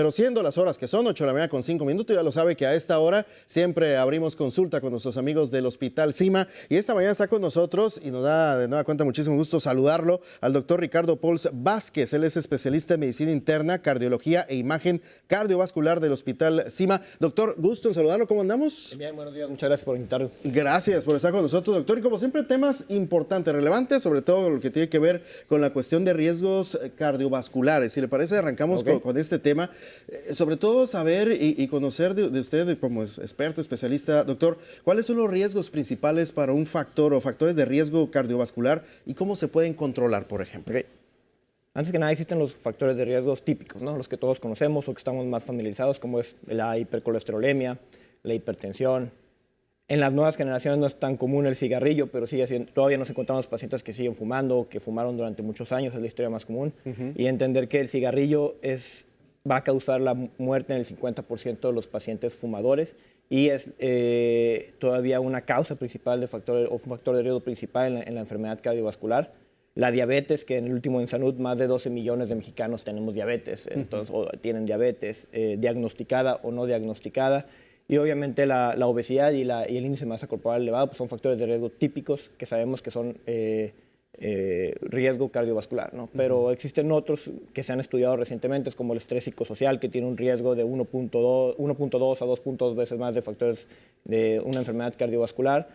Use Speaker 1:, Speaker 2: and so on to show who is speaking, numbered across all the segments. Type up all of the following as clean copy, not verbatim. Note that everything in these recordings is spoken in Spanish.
Speaker 1: Pero siendo las horas que son 8 de la mañana con 5 minutos, ya lo sabe que a esta hora siempre abrimos consulta con nuestros amigos del Hospital Cima. Y esta mañana está con nosotros y nos da de nueva cuenta muchísimo gusto saludarlo al doctor Ricardo Pols Vázquez. Él es especialista en medicina interna, cardiología e imagen cardiovascular del Hospital Cima. Doctor, gusto en saludarlo. ¿Cómo andamos?
Speaker 2: Bien, buenos días. Muchas gracias por invitarnos.
Speaker 1: Gracias por estar con nosotros, doctor. Y como siempre, temas importantes, relevantes, sobre todo lo que tiene que ver con la cuestión de riesgos cardiovasculares. Si le parece, arrancamos con este tema. Sobre todo saber y conocer de usted como experto, especialista, doctor, ¿cuáles son los riesgos principales para un factor o factores de riesgo cardiovascular y cómo se pueden controlar, por ejemplo?
Speaker 2: Okay. Antes que nada existen los factores de riesgos típicos, ¿no? Los que todos conocemos o que estamos más familiarizados, como es la hipercolesterolemia, la hipertensión. En las nuevas generaciones no es tan común el cigarrillo, pero todavía nos encontramos pacientes que siguen fumando, que fumaron durante muchos años, es la historia más común. Y entender que el cigarrillo va a causar la muerte en el 50% de los pacientes fumadores y es todavía una causa principal un factor de riesgo principal en la enfermedad cardiovascular. La diabetes, que en el último en salud más de 12 millones de mexicanos tenemos diabetes, entonces, o tienen diabetes diagnosticada o no diagnosticada. Y obviamente la obesidad y el índice de masa corporal elevado pues son factores de riesgo típicos que sabemos que son riesgo cardiovascular, ¿no? Pero existen otros que se han estudiado recientemente, como el estrés psicosocial, que tiene un riesgo de 1.2 a 2.2 veces más de factores de una enfermedad cardiovascular.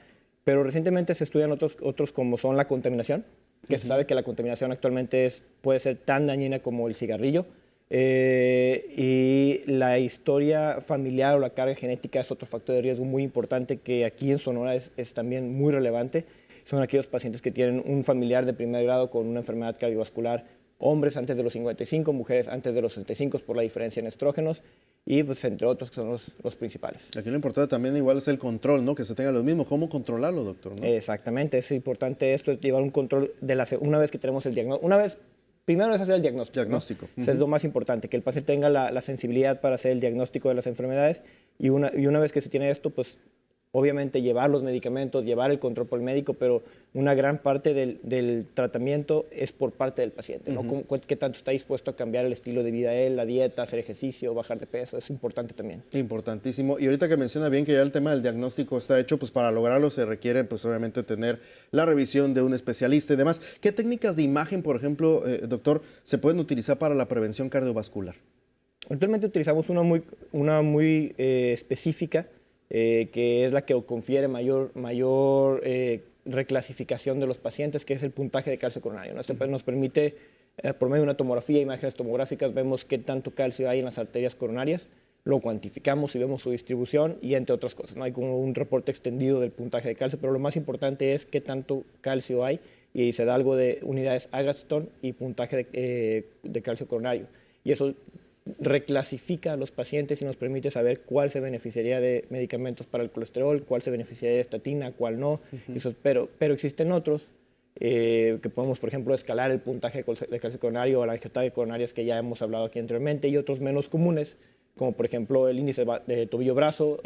Speaker 2: Pero recientemente se estudian otros como son la contaminación, que se sabe que la contaminación actualmente puede ser tan dañina como el cigarrillo. Y la historia familiar o la carga genética es otro factor de riesgo muy importante que aquí en Sonora es también muy relevante. Son aquellos pacientes que tienen un familiar de primer grado con una enfermedad cardiovascular, hombres antes de los 55, mujeres antes de los 65 por la diferencia en estrógenos y pues entre otros que son los principales.
Speaker 1: Aquí lo importante también igual es el control, ¿no? Que se tenga los mismos. ¿Cómo controlarlo, doctor? ¿No?
Speaker 2: Exactamente, es importante esto, es llevar un control una vez que tenemos el diagnóstico. Primero es hacer el diagnóstico. ¿No? Eso es lo más importante, que el paciente tenga la sensibilidad para hacer el diagnóstico de las enfermedades y una vez que se tiene esto, pues obviamente llevar los medicamentos, llevar el control por el médico, pero una gran parte del tratamiento es por parte del paciente, ¿no? ¿Qué tanto está dispuesto a cambiar el estilo de vida él, la dieta, hacer ejercicio, bajar de peso? Es importante también.
Speaker 1: Importantísimo. Y ahorita que menciona bien que ya el tema del diagnóstico está hecho, pues para lograrlo se requiere, pues obviamente tener la revisión de un especialista y demás. ¿Qué técnicas de imagen, por ejemplo, doctor, se pueden utilizar para la prevención cardiovascular?
Speaker 2: Actualmente utilizamos una muy específica, que es la que confiere mayor reclasificación de los pacientes, que es el puntaje de calcio coronario, ¿no? Este nos permite, por medio de una tomografía, imágenes tomográficas, vemos qué tanto calcio hay en las arterias coronarias, lo cuantificamos y vemos su distribución y entre otras cosas, ¿no? Hay como un reporte extendido del puntaje de calcio, pero lo más importante es qué tanto calcio hay y se da algo de unidades Agatston y puntaje de calcio coronario. Y eso reclasifica a los pacientes y nos permite saber cuál se beneficiaría de medicamentos para el colesterol, cuál se beneficiaría de estatina, cuál no. Pero existen otros que podemos, por ejemplo, escalar el puntaje de calcio coronario o la angiotaque coronarias que ya hemos hablado aquí anteriormente y otros menos comunes, como por ejemplo el índice de tobillo-brazo,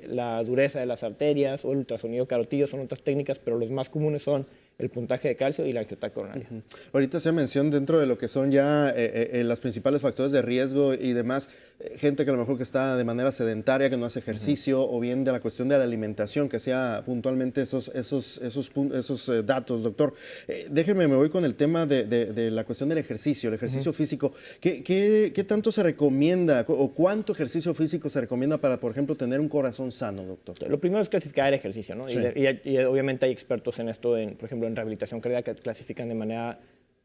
Speaker 2: la dureza de las arterias o el ultrasonido carotidio, son otras técnicas, pero los más comunes son el puntaje de calcio y la angiotaque coronaria.
Speaker 1: Ahorita se menciona dentro de lo que son ya los principales factores de riesgo y demás, gente que a lo mejor que está de manera sedentaria, que no hace ejercicio, o bien de la cuestión de la alimentación, que sea puntualmente esos datos, doctor. Déjenme, me voy con el tema de la cuestión del ejercicio, el ejercicio físico. ¿Qué tanto se recomienda o cuánto ejercicio físico se recomienda para, por ejemplo, tener un corazón sano, doctor?
Speaker 2: Lo primero es clasificar el ejercicio, ¿no? Sí. Y obviamente hay expertos en esto, por ejemplo, en rehabilitación cardíaca, clasifican de manera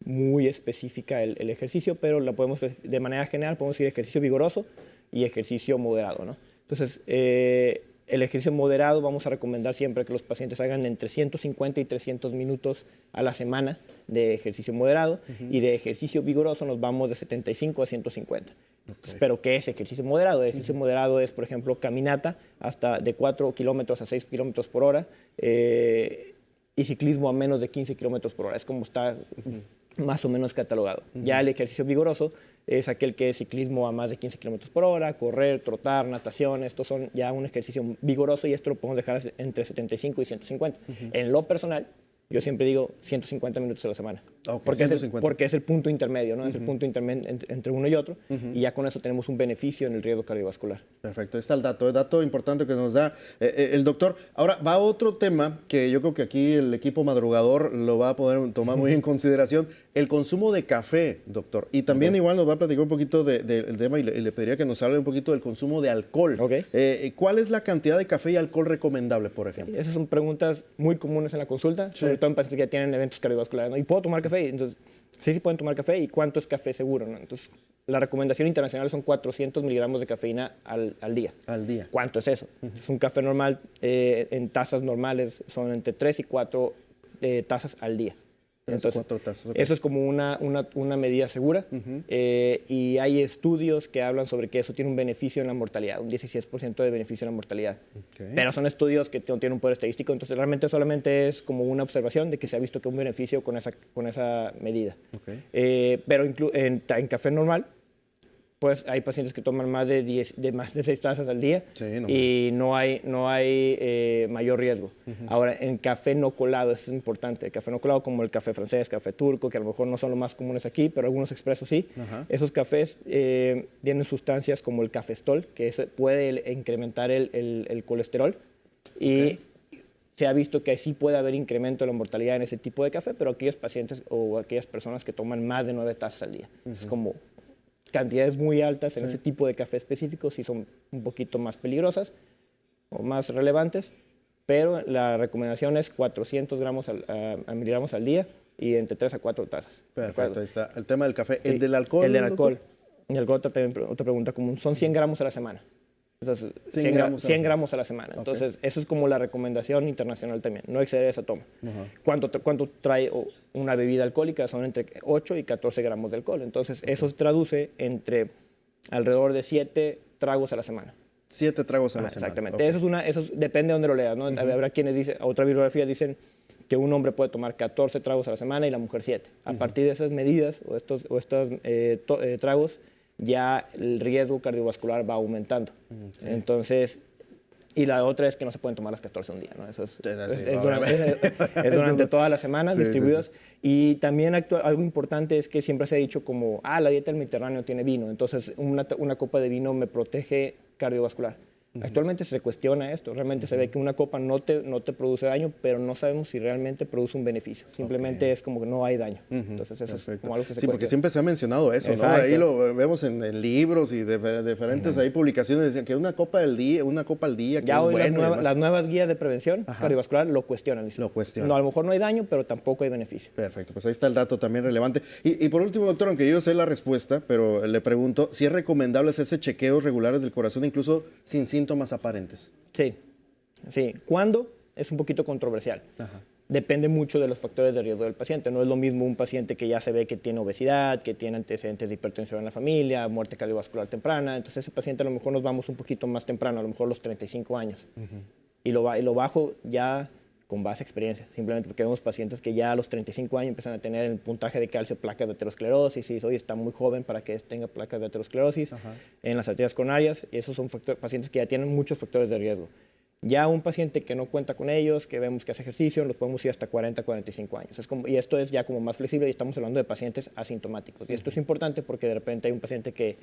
Speaker 2: muy específica el ejercicio, pero de manera general podemos decir ejercicio vigoroso y ejercicio moderado, ¿no? Entonces, el ejercicio moderado vamos a recomendar siempre que los pacientes hagan entre 150 y 300 minutos a la semana de ejercicio moderado y de ejercicio vigoroso nos vamos de 75 a 150. Okay. Pero ¿qué es ejercicio moderado? El ejercicio moderado es, por ejemplo, caminata hasta de 4 kilómetros a 6 kilómetros por hora y ciclismo a menos de 15 kilómetros por hora. Es como está más o menos catalogado. Ya el ejercicio vigoroso es aquel que es ciclismo a más de 15 kilómetros por hora, correr, trotar, natación. Estos son ya un ejercicio vigoroso y esto lo podemos dejar entre 75 y 150. En lo personal, Yo siempre digo 150 minutos a la semana.
Speaker 1: Ok,
Speaker 2: porque,
Speaker 1: 150.
Speaker 2: porque es el punto intermedio, ¿no? Es el punto intermedio entre uno y otro. Y ya con eso tenemos un beneficio en el riesgo cardiovascular.
Speaker 1: Perfecto, ahí está el dato importante que nos da el doctor. Ahora, va otro tema que yo creo que aquí el equipo madrugador lo va a poder tomar muy en consideración, el consumo de café, doctor. Y también igual nos va a platicar un poquito del tema y le pediría que nos hable un poquito del consumo de alcohol. ¿Cuál es la cantidad de café y alcohol recomendable, por ejemplo?
Speaker 2: Esas son preguntas muy comunes en la consulta, sobre todo en pacientes que ya tienen eventos cardiovasculares, ¿no? ¿Y puedo tomar café? Entonces, sí pueden tomar café. ¿Y cuánto es café seguro, no? Entonces, la recomendación internacional son 400 miligramos de cafeína al día.
Speaker 1: Al día.
Speaker 2: ¿Cuánto es eso? Es un café normal en tazas normales, son entre 3 y 4 tazas al día. Entonces,
Speaker 1: 4 tazas,
Speaker 2: eso es como una medida segura. Y hay estudios que hablan sobre que eso tiene un beneficio en la mortalidad, un 16% de beneficio en la mortalidad. Pero son estudios que no tienen un poder estadístico, entonces realmente solamente es como una observación de que se ha visto que un beneficio con esa medida. Pero en café normal, pues hay pacientes que toman más de 6 tazas al día y no hay mayor riesgo. Ahora, en café no colado, eso es importante. El café no colado como el café francés, café turco, que a lo mejor no son los más comunes aquí, pero algunos expresos sí. Esos cafés tienen sustancias como el cafestol, que puede incrementar el colesterol y se ha visto que sí puede haber incremento de la mortalidad en ese tipo de café, pero aquellos pacientes o aquellas personas que toman más de 9 tazas al día. Es como cantidades muy altas en ese tipo de café específico sí son un poquito más peligrosas o más relevantes, pero la recomendación es 400 miligramos al día y entre 3 a 4 tazas.
Speaker 1: Perfecto, ahí está. El tema del café. ¿El del alcohol?
Speaker 2: El del alcohol. El alcohol, otra pregunta común, son 100 gramos a la semana. Entonces, 100 gramos a la semana. Entonces, eso es como la recomendación internacional también, no exceder esa toma. ¿Cuánto trae una bebida alcohólica? Son entre 8 y 14 gramos de alcohol. Entonces, eso se traduce entre alrededor de 7 tragos a la semana.
Speaker 1: 7 tragos a la semana.
Speaker 2: Exactamente. Eso depende de dónde lo leas, ¿no? Habrá quienes dicen, otras bibliografías dicen que un hombre puede tomar 14 tragos a la semana y la mujer 7. A partir de esas medidas o estos tragos, ya el riesgo cardiovascular va aumentando. Entonces, y la otra es que no se pueden tomar las 14 un día, ¿no? Eso es durante toda la semana, distribuidos. Y también algo importante es que siempre se ha dicho como, la dieta del Mediterráneo tiene vino, entonces una copa de vino me protege cardiovascular. Actualmente se cuestiona esto, realmente se ve que una copa no te produce daño, pero no sabemos si realmente produce un beneficio, simplemente es como que no hay daño. Entonces eso es como algo que se cuestiona. Porque
Speaker 1: siempre se ha mencionado eso, ¿no? Ahí lo vemos en libros y diferentes publicaciones, decían que una copa al día, que
Speaker 2: ya
Speaker 1: es
Speaker 2: hoy
Speaker 1: bueno.
Speaker 2: las nuevas guías de prevención cardiovascular lo cuestionan. No, a lo mejor no hay daño, pero tampoco hay beneficio.
Speaker 1: Perfecto, pues ahí está el dato también relevante. Y por último, doctor, aunque yo sé la respuesta, pero le pregunto si es recomendable hacerse chequeos regulares del corazón, incluso sin síntomas aparentes.
Speaker 2: Sí. ¿Cuándo? Es un poquito controversial. Depende mucho de los factores de riesgo del paciente. No es lo mismo un paciente que ya se ve que tiene obesidad, que tiene antecedentes de hipertensión en la familia, muerte cardiovascular temprana. Entonces ese paciente a lo mejor nos vamos un poquito más temprano, a lo mejor los 35 años. Y lo bajo ya con base a experiencia, simplemente porque vemos pacientes que ya a los 35 años empiezan a tener el puntaje de calcio, placas de aterosclerosis, y hoy está muy joven para que tenga placas de aterosclerosis en las arterias coronarias, y esos son pacientes que ya tienen muchos factores de riesgo. Ya un paciente que no cuenta con ellos, que vemos que hace ejercicio, los podemos ir hasta 40, 45 años. Y esto es ya como más flexible y estamos hablando de pacientes asintomáticos. Y esto es importante porque de repente hay un paciente que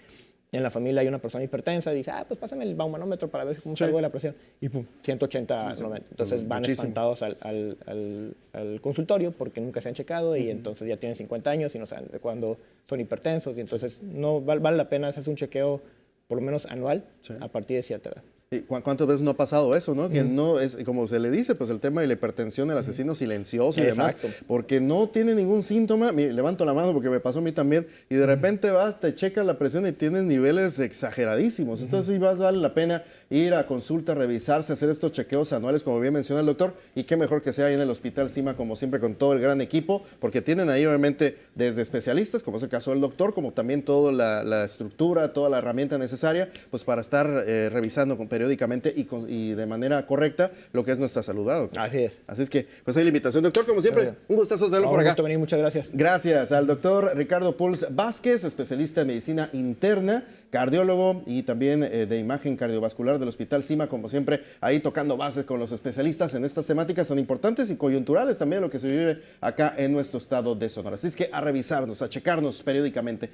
Speaker 2: en la familia hay una persona hipertensa y dice, pues pásame el baumanómetro para ver cómo salgo de la presión. Y pum, 180, 90. Entonces van espantados al consultorio porque nunca se han checado y entonces ya tienen 50 años y no saben de cuándo son hipertensos. Y entonces no vale la pena hacerse un chequeo por lo menos anual a partir de cierta edad.
Speaker 1: ¿Y cuántas veces no ha pasado eso, no? Que no es, como se le dice, pues el tema de la hipertensión, el asesino silencioso y demás, porque no tiene ningún síntoma. Levanto la mano porque me pasó a mí también, y de repente vas, te checas la presión y tienes niveles exageradísimos. Entonces sí vale la pena ir a consulta, revisarse, hacer estos chequeos anuales, como bien menciona el doctor, y qué mejor que sea ahí en el Hospital Cima, como siempre, con todo el gran equipo, porque tienen ahí obviamente desde especialistas, como es el caso del doctor, como también toda la estructura, toda la herramienta necesaria, pues para estar revisando con periódicamente y de manera correcta lo que es nuestra salud, ¿verdad, doctor?
Speaker 2: Así es.
Speaker 1: Así es que, pues hay la invitación. Doctor, como siempre,
Speaker 2: Gracias.
Speaker 1: un gustazo tenerlo
Speaker 2: No,
Speaker 1: por
Speaker 2: un
Speaker 1: acá.
Speaker 2: gusto venir, muchas gracias.
Speaker 1: Gracias al doctor Ricardo Puls Vázquez, especialista en medicina interna, cardiólogo y también de imagen cardiovascular del Hospital CIMA, como siempre, ahí tocando bases con los especialistas en estas temáticas tan importantes y coyunturales también lo que se vive acá en nuestro estado de Sonora. Así es que a revisarnos, a checarnos periódicamente.